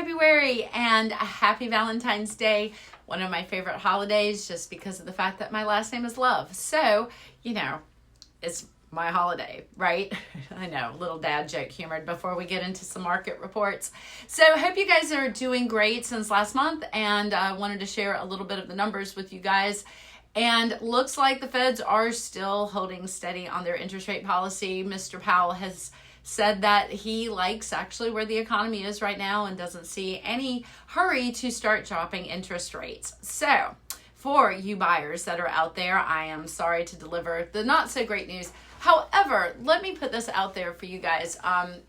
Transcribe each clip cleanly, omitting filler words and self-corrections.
February and a happy Valentine's Day. One of my favorite holidays just because of the fact that my last name is Love. So, it's my holiday, right? I know, little dad joke humored before we get into some market reports. So I hope you guys are doing great since last month, and I wanted to share a little bit of the numbers with you guys. And looks like the Feds are still holding steady on their interest rate policy. Mr. Powell has said that he likes actually where the economy is right now and doesn't see any hurry to start dropping interest rates. So for you buyers that are out there, I am sorry to deliver the not so great news. However, let me put this out there for you guys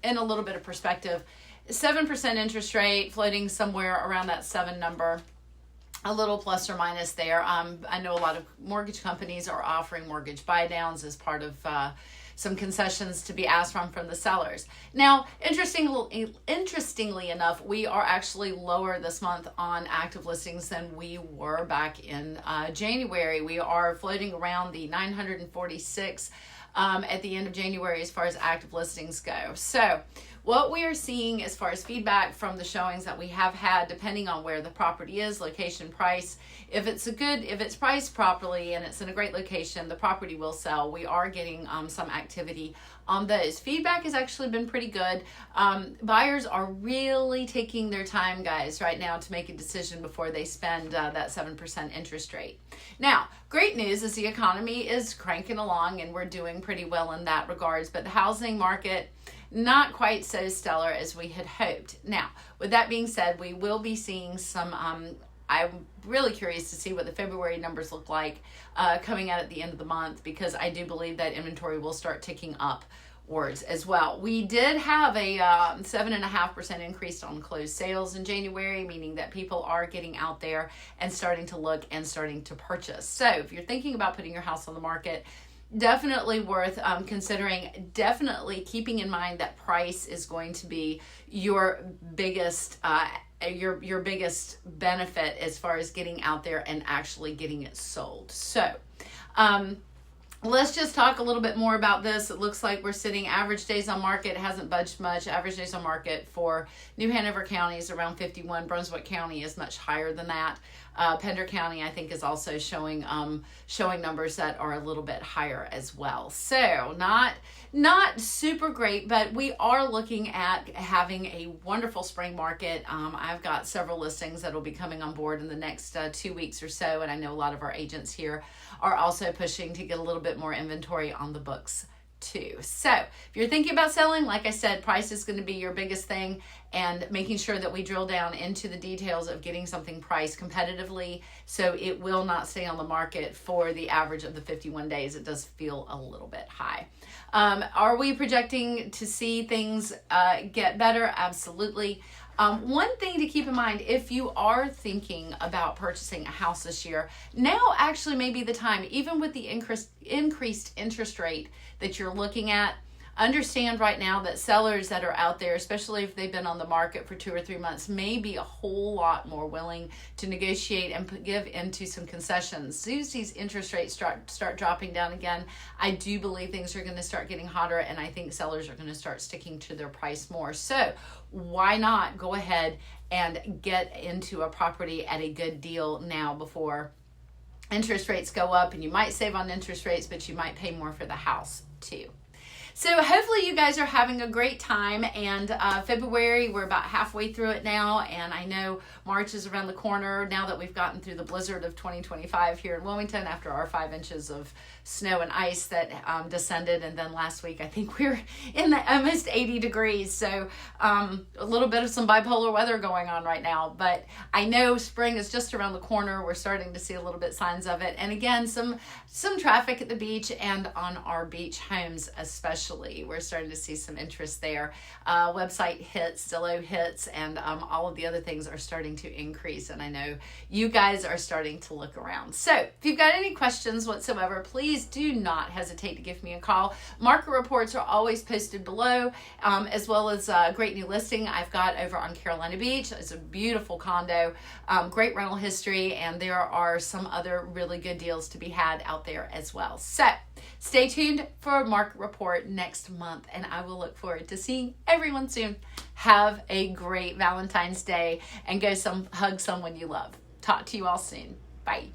in a little bit of perspective. 7% interest rate floating somewhere around that 7 number. A little plus or minus there. I know a lot of mortgage companies are offering mortgage buy downs as part of some concessions to be asked from the sellers. Now, interestingly enough, we are actually lower this month on active listings than we were back in January. We are floating around the 946 at the end of January as far as active listings go. So what we are seeing as far as feedback from the showings that we have had, depending on where the property is, location, price, if it's priced properly and it's in a great location, the property will sell. We are getting some activity on those. Feedback has actually been pretty good. Buyers are really taking their time, guys, right now to make a decision before they spend that 7% interest rate. Now, great news is the economy is cranking along and we're doing pretty well in that regards, but the housing market, not quite so stellar as we had hoped. Now, with that being said, we will be seeing some, I'm really curious to see what the February numbers look like coming out at the end of the month, because I do believe that inventory will start ticking upwards as well. We did have a 7.5% increase on closed sales in January, meaning that people are getting out there and starting to look and starting to purchase. So if you're thinking about putting your house on the market, definitely worth considering. Definitely keeping in mind that price is going to be your biggest your biggest benefit as far as getting out there and actually getting it sold. So let's just talk a little bit more about this. It looks like we're sitting average days on market. It hasn't budged much. Average days on market for New Hanover County is around 51. Brunswick County is much higher than that. Pender County, I think, is also showing numbers that are a little bit higher as well. So not super great, but we are looking at having a wonderful spring market. I've got several listings that will be coming on board in the next 2 weeks or so, and I know a lot of our agents here are also pushing to get a little bit more inventory on the books too. So if you're thinking about selling, like I said, price is going to be your biggest thing, and making sure that we drill down into the details of getting something priced competitively so it will not stay on the market for the average of the 51 days. It does feel a little bit high. Are we projecting to see things get better? Absolutely. One thing to keep in mind, if you are thinking about purchasing a house this year, now actually may be the time, even with the increased interest rate that you're looking at. Understand right now that sellers that are out there, especially if they've been on the market for 2 or 3 months, may be a whole lot more willing to negotiate and give into some concessions. As soon as these interest rates start dropping down again, I do believe things are going to start getting hotter, and I think sellers are going to start sticking to their price more. So why not go ahead and get into a property at a good deal now before interest rates go up? And you might save on interest rates, but you might pay more for the house too. So hopefully you guys are having a great time, and February, we're about halfway through it now, and I know March is around the corner now that we've gotten through the blizzard of 2025 here in Wilmington after our 5 inches of snow and ice that descended, and then last week I think we were in the almost 80 degrees, so a little bit of some bipolar weather going on right now, but I know spring is just around the corner. We're starting to see a little bit signs of it, and again, some traffic at the beach and on our beach homes especially. We're starting to see some interest there. Website hits, Zillow hits, and all of the other things are starting to increase. And I know you guys are starting to look around. So if you've got any questions whatsoever, please do not hesitate to give me a call. Market reports are always posted below, as well as a great new listing I've got over on Carolina Beach. It's a beautiful condo, great rental history, and there are some other really good deals to be had out there as well. So stay tuned for a market report next month, and I will look forward to seeing everyone soon. Have a great Valentine's Day, and go hug someone you love. Talk to you all soon. Bye.